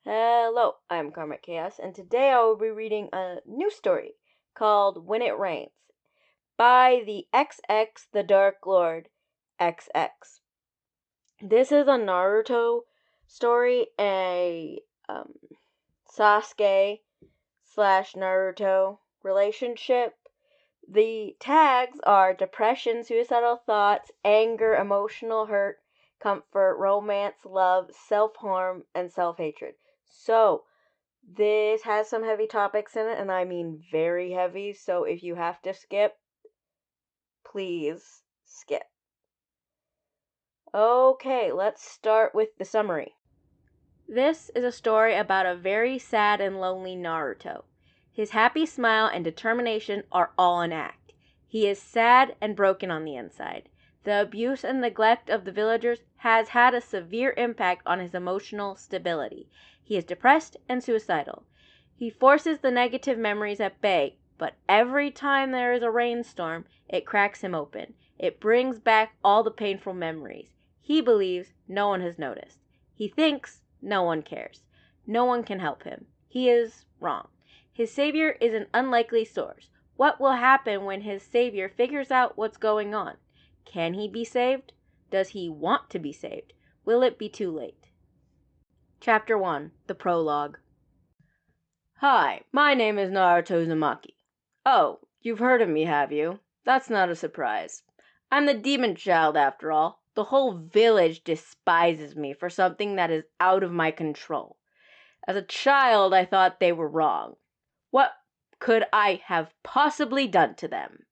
Hello, I'm Karmic Chaos, and today I will be reading a new story called When It Rains by the xXTheDarkLordXx. This is a Naruto story, a Sasuke slash Naruto relationship. The tags are depression, suicidal thoughts, anger, emotional hurt, comfort, romance, love, self-harm, and self-hatred. So, this has some heavy topics in it, and I mean very heavy, so if you have to skip, please skip. Okay, let's start with the summary. This is a story about a very sad and lonely Naruto. His happy smile and determination are all an act. He is sad and broken on the inside. The abuse and neglect of the villagers has had a severe impact on his emotional stability. He is depressed and suicidal. He forces the negative memories at bay, but every time there is a rainstorm, it cracks him open. It brings back all the painful memories. He believes no one has noticed. He thinks no one cares. No one can help him. He is wrong. His savior is an unlikely source. What will happen when his savior figures out what's going on? Can he be saved? Does he want to be saved? Will it be too late? Chapter 1, The Prologue. Hi, my name is Naruto Uzumaki. Oh, you've heard of me, have you? That's not a surprise. I'm the demon child, after all. The whole village despises me for something that is out of my control. As a child, I thought they were wrong. What could I have possibly done to them?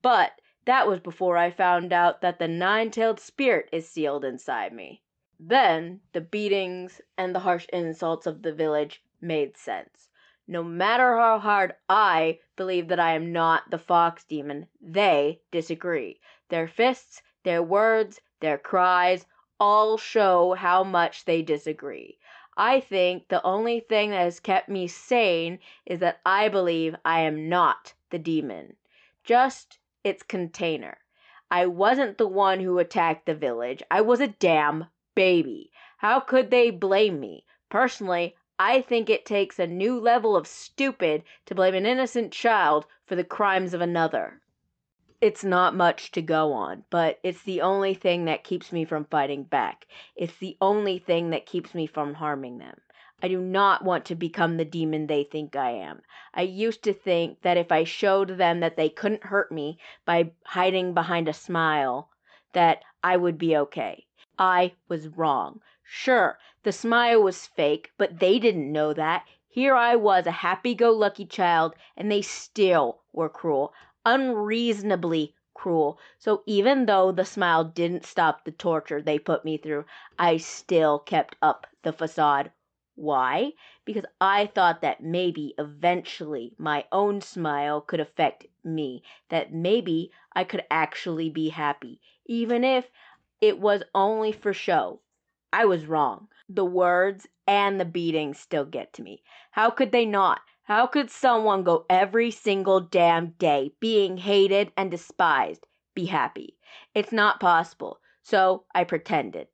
But that was before I found out that the nine-tailed spirit is sealed inside me. Then the beatings and the harsh insults of the village made sense. No matter how hard I believe that I am not the fox demon, they disagree. Their fists, their words, their cries all show how much they disagree. I think the only thing that has kept me sane is that I believe I am not the demon, just its container. I wasn't the one who attacked the village. I was a damn baby. How could they blame me? Personally, I think it takes a new level of stupid to blame an innocent child for the crimes of another. It's not much to go on, but it's the only thing that keeps me from fighting back. It's the only thing that keeps me from harming them. I do not want to become the demon they think I am. I used to think that if I showed them that they couldn't hurt me by hiding behind a smile, that I would be okay. I was wrong. Sure, the smile was fake, but they didn't know that. Here I was, a happy-go-lucky child, and they still were cruel. Unreasonably cruel. So even though the smile didn't stop the torture they put me through, I still kept up the facade. Why? Because I thought that maybe eventually my own smile could affect me, that maybe I could actually be happy, even if it was only for show. I was wrong. The words and the beatings still get to me. How could they not? How could someone go every single damn day being hated and despised, be happy? It's not possible. So I pretended.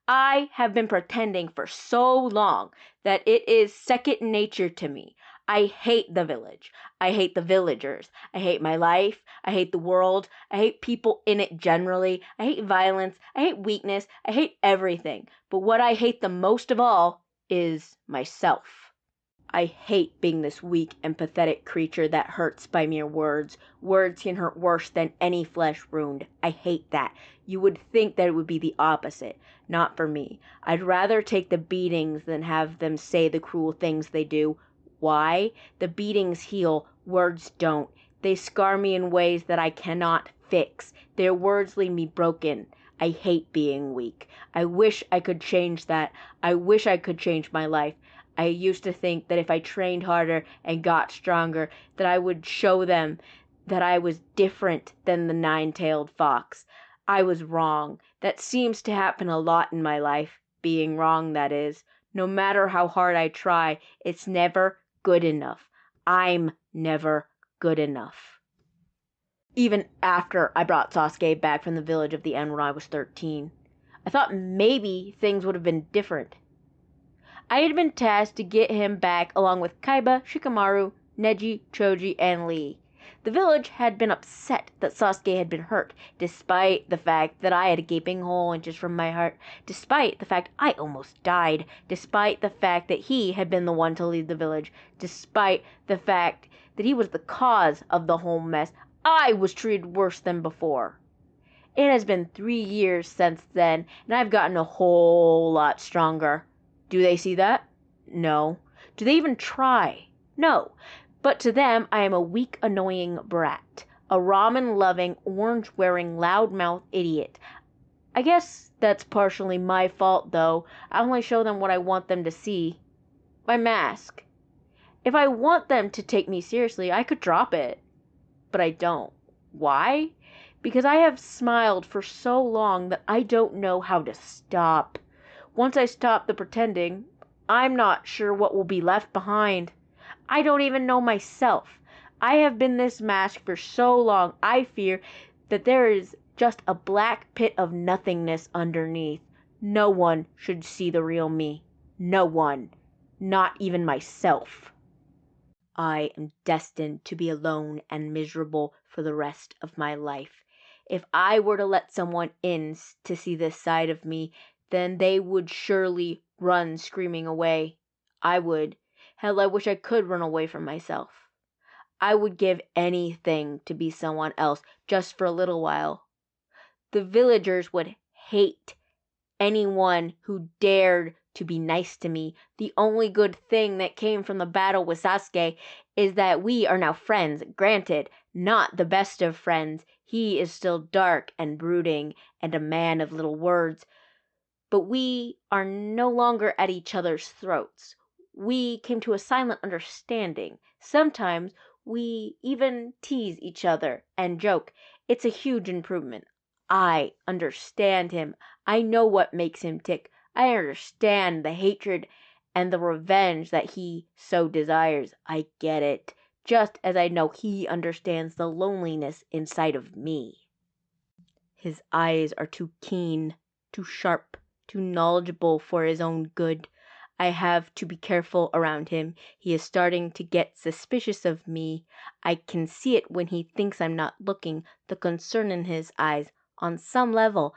I have been pretending for so long that it is second nature to me. I hate the village. I hate the villagers. I hate my life. I hate the world. I hate people in it generally. I hate violence. I hate weakness. I hate everything. But what I hate the most of all is myself. I hate being this weak and pathetic creature that hurts by mere words. Words can hurt worse than any flesh wound. I hate that. You would think that it would be the opposite. Not for me. I'd rather take the beatings than have them say the cruel things they do. Why? The beatings heal. Words don't. They scar me in ways that I cannot fix. Their words leave me broken. I hate being weak. I wish I could change that. I wish I could change my life. I used to think that if I trained harder and got stronger, that I would show them that I was different than the nine-tailed fox. I was wrong. That seems to happen a lot in my life. Being wrong, that is. No matter how hard I try, it's never good enough. I'm never good enough. Even after I brought Sasuke back from the village of the end when I was 13, I thought maybe things would have been different. I had been tasked to get him back along with Kaiba, Shikamaru, Neji, Choji, and Lee. The village had been upset that Sasuke had been hurt, despite the fact that I had a gaping hole inches from my heart, despite the fact I almost died, despite the fact that he had been the one to leave the village, despite the fact that he was the cause of the whole mess. I was treated worse than before. It has been 3 years since then, and I've gotten a whole lot stronger. Do they see that? No. Do they even try? No. But to them, I am a weak, annoying brat. A ramen-loving, orange-wearing, loud-mouthed idiot. I guess that's partially my fault, though. I only show them what I want them to see. My mask. If I want them to take me seriously, I could drop it. But I don't. Why? Because I have smiled for so long that I don't know how to stop. Once I stop the pretending, I'm not sure what will be left behind. I don't even know myself. I have been this mask for so long, I fear that there is just a black pit of nothingness underneath. No one should see the real me. No one. Not even myself. I am destined to be alone and miserable for the rest of my life. If I were to let someone in to see this side of me, then they would surely run screaming away. I would. Hell, I wish I could run away from myself. I would give anything to be someone else just for a little while. The villagers would hate anyone who dared to be nice to me. The only good thing that came from the battle with Sasuke is that we are now friends. Granted, not the best of friends. He is still dark and brooding and a man of little words. But we are no longer at each other's throats. We came to a silent understanding. Sometimes we even tease each other and joke. It's a huge improvement. I understand him. I know what makes him tick. I understand the hatred and the revenge that he so desires. I get it. Just as I know he understands the loneliness inside of me. His eyes are too keen, too sharp, too knowledgeable for his own good. I have to be careful around him. He is starting to get suspicious of me. I can see it when he thinks I'm not looking, the concern in his eyes. On some level,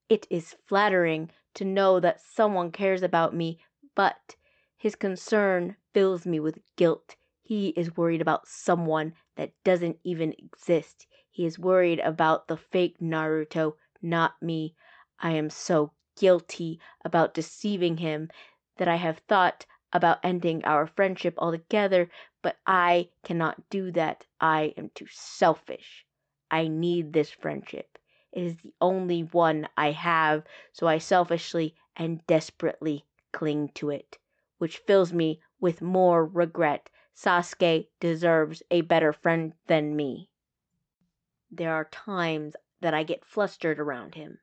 it is flattering to know that someone cares about me, but his concern fills me with guilt. He is worried about someone that doesn't even exist. He is worried about the fake Naruto, not me. I am so guilty about deceiving him that I have thought about ending our friendship altogether, but I cannot do that. I am too selfish. I need this friendship. It is the only one I have, so I selfishly and desperately cling to it, which fills me with more regret. Sasuke deserves a better friend than me. There are times that I get flustered around him,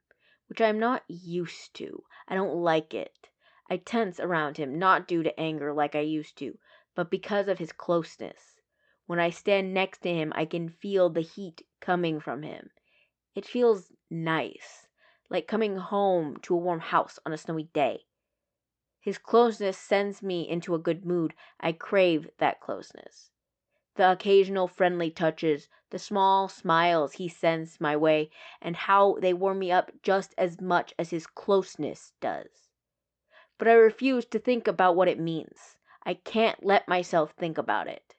which I am not used to. I don't like it. I tense around him, not due to anger like I used to, but because of his closeness. When I stand next to him, I can feel the heat coming from him. It feels nice, like coming home to a warm house on a snowy day. His closeness sends me into a good mood. I crave that closeness. The occasional friendly touches, the small smiles he sends my way, and how they warm me up just as much as his closeness does. But I refuse to think about what it means. I can't let myself think about it.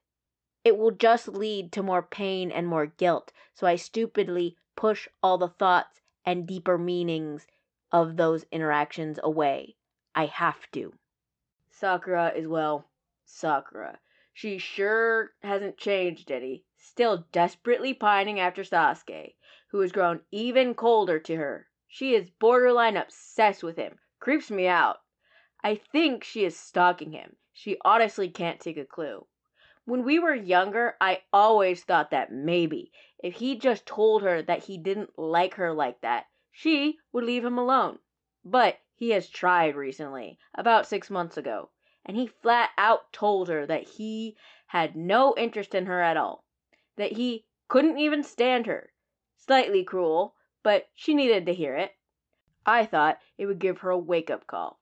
It will just lead to more pain and more guilt, so I stupidly push all the thoughts and deeper meanings of those interactions away. I have to. Sakura is, well, Sakura. She sure hasn't changed any. Still desperately pining after Sasuke, who has grown even colder to her. She is borderline obsessed with him. Creeps me out. I think she is stalking him. She honestly can't take a clue. When we were younger, I always thought that maybe, if he just told her that he didn't like her like that, she would leave him alone. But he has tried recently, about 6 months ago, and he flat out told her that he had no interest in her at all, that he couldn't even stand her. Slightly cruel, but she needed to hear it. I thought it would give her a wake-up call.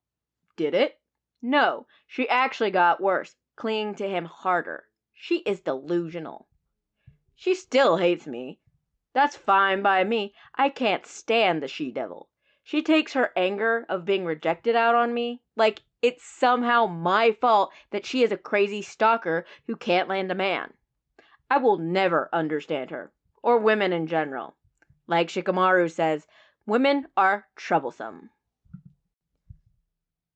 Did it? No, she actually got worse, clinging to him harder. She is delusional. She still hates me. That's fine by me. I can't stand the she-devil. She takes her anger of being rejected out on me, like it's somehow my fault that she is a crazy stalker who can't land a man. I will never understand her, or women in general. Like Shikamaru says, women are troublesome.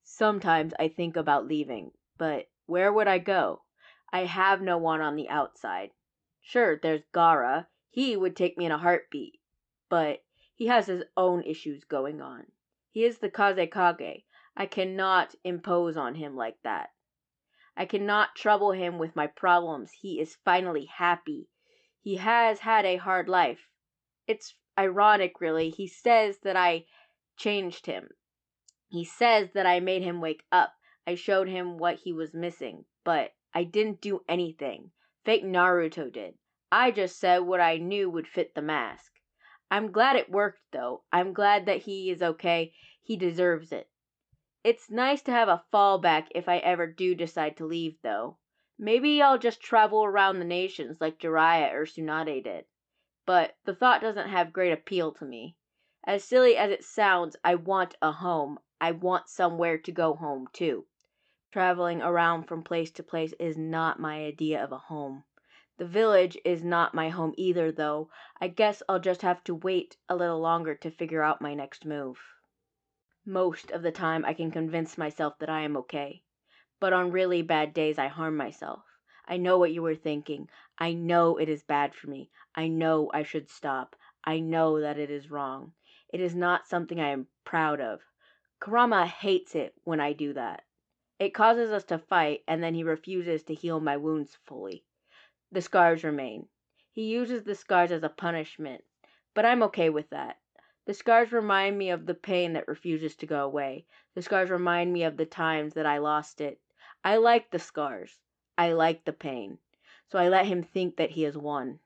Sometimes I think about leaving, but where would I go? I have no one on the outside. Sure, there's Gaara. He would take me in a heartbeat. But he has his own issues going on. He is the Kazekage. I cannot impose on him like that. I cannot trouble him with my problems. He is finally happy. He has had a hard life. It's ironic, really. He says that I changed him. He says that I made him wake up. I showed him what he was missing. But I didn't do anything. Fake Naruto did. I just said what I knew would fit the mask. I'm glad it worked, though. I'm glad that he is okay. He deserves it. It's nice to have a fallback if I ever do decide to leave, though. Maybe I'll just travel around the nations like Jiraiya or Tsunade did. But the thought doesn't have great appeal to me. As silly as it sounds, I want a home. I want somewhere to go home, too. Traveling around from place to place is not my idea of a home. The village is not my home either, though. I guess I'll just have to wait a little longer to figure out my next move. Most of the time I can convince myself that I am okay. But on really bad days I harm myself. I know what you were thinking. I know it is bad for me. I know I should stop. I know that it is wrong. It is not something I am proud of. Kurama hates it when I do that. It causes us to fight, and then he refuses to heal my wounds fully. The scars remain. He uses the scars as a punishment, but I'm okay with that. The scars remind me of the pain that refuses to go away. The scars remind me of the times that I lost it. I like the scars. I like the pain. So I let him think that he has won.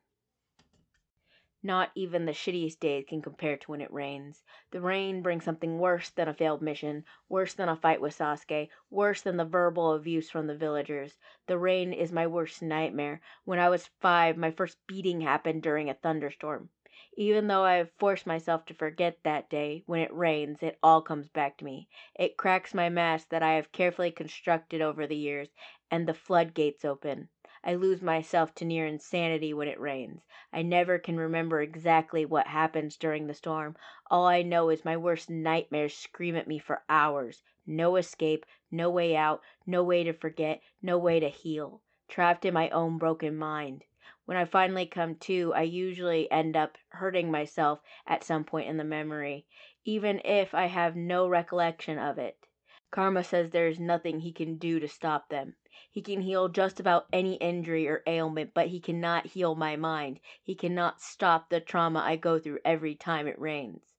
Not even the shittiest days can compare to when it rains. The rain brings something worse than a failed mission, worse than a fight with Sasuke, worse than the verbal abuse from the villagers. The rain is my worst nightmare. When I was 5, my first beating happened during a thunderstorm. Even though I have forced myself to forget that day, when it rains, it all comes back to me. It cracks my mask that I have carefully constructed over the years, and the floodgates open. I lose myself to near insanity when it rains. I never can remember exactly what happens during the storm. All I know is my worst nightmares scream at me for hours. No escape, no way out, no way to forget, no way to heal. Trapped in my own broken mind. When I finally come to, I usually end up hurting myself at some point in the memory, even if I have no recollection of it. Karma says there is nothing he can do to stop them. He can heal just about any injury or ailment, but he cannot heal my mind. He cannot stop the trauma I go through every time it rains.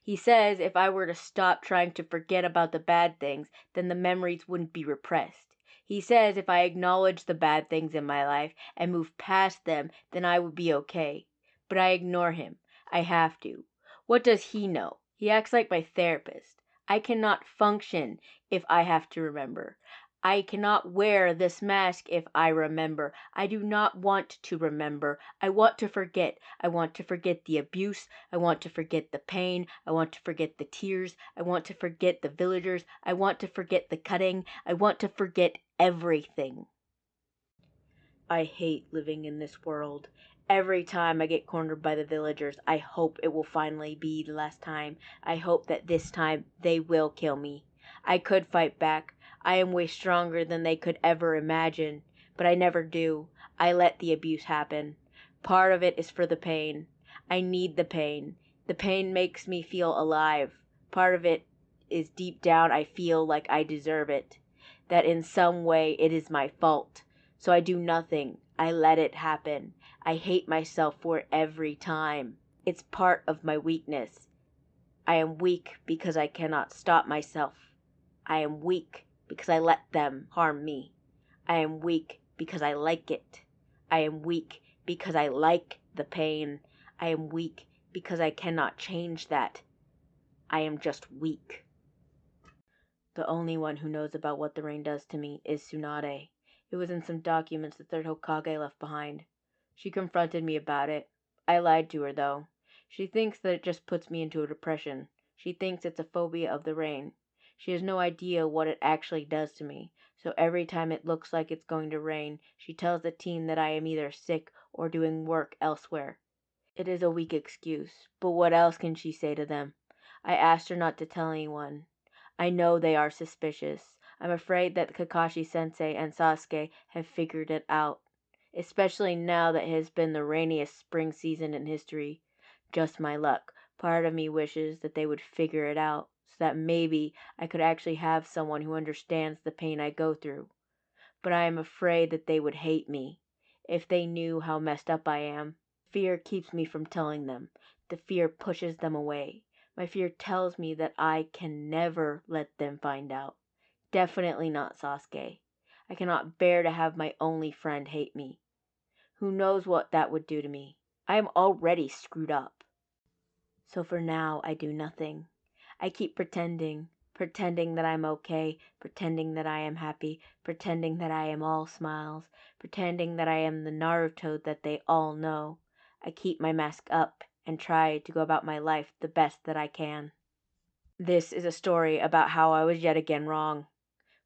He says if I were to stop trying to forget about the bad things, then the memories wouldn't be repressed. He says if I acknowledge the bad things in my life and move past them, then I would be okay. But I ignore him. I have to. What does he know? He acts like my therapist. I cannot function if I have to remember. I cannot wear this mask if I remember. I do not want to remember. I want to forget. I want to forget the abuse. I want to forget the pain. I want to forget the tears. I want to forget the villagers. I want to forget the cutting. I want to forget everything. I hate living in this world. Every time I get cornered by the villagers, I hope it will finally be the last time. I hope that this time they will kill me. I could fight back. I am way stronger than they could ever imagine. But I never do. I let the abuse happen. Part of it is for the pain. I need the pain. The pain makes me feel alive. Part of it is deep down I feel like I deserve it. That in some way it is my fault. So I do nothing. I let it happen. I hate myself for it every time. It's part of my weakness. I am weak because I cannot stop myself. I am weak because I let them harm me. I am weak because I like it. I am weak because I like the pain. I am weak because I cannot change that. I am just weak. The only one who knows about what the rain does to me is Tsunade. It was in some documents the third Hokage left behind. She confronted me about it. I lied to her, though. She thinks that it just puts me into a depression. She thinks it's a phobia of the rain. She has no idea what it actually does to me, so every time it looks like it's going to rain, she tells the team that I am either sick or doing work elsewhere. It is a weak excuse, but what else can she say to them? I asked her not to tell anyone. I know they are suspicious. I'm afraid that Kakashi-sensei and Sasuke have figured it out, especially now that it has been the rainiest spring season in history. Just my luck. Part of me wishes that they would figure it out, so that maybe I could actually have someone who understands the pain I go through. But I am afraid that they would hate me if they knew how messed up I am. Fear keeps me from telling them. The fear pushes them away. My fear tells me that I can never let them find out. Definitely not Sasuke. I cannot bear to have my only friend hate me. Who knows what that would do to me? I am already screwed up. So for now, I do nothing. I keep pretending that I'm okay, pretending that I am happy, pretending that I am all smiles, pretending that I am the Naruto that they all know. I keep my mask up and try to go about my life the best that I can. This is a story about how I was yet again wrong,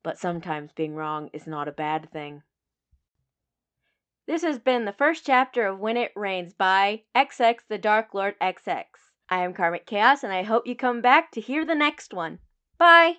but sometimes being wrong is not a bad thing. This has been the first chapter of When It Rains by xXTheDarkLordXx. I am Karmic Chaos, and I hope you come back to hear the next one. Bye!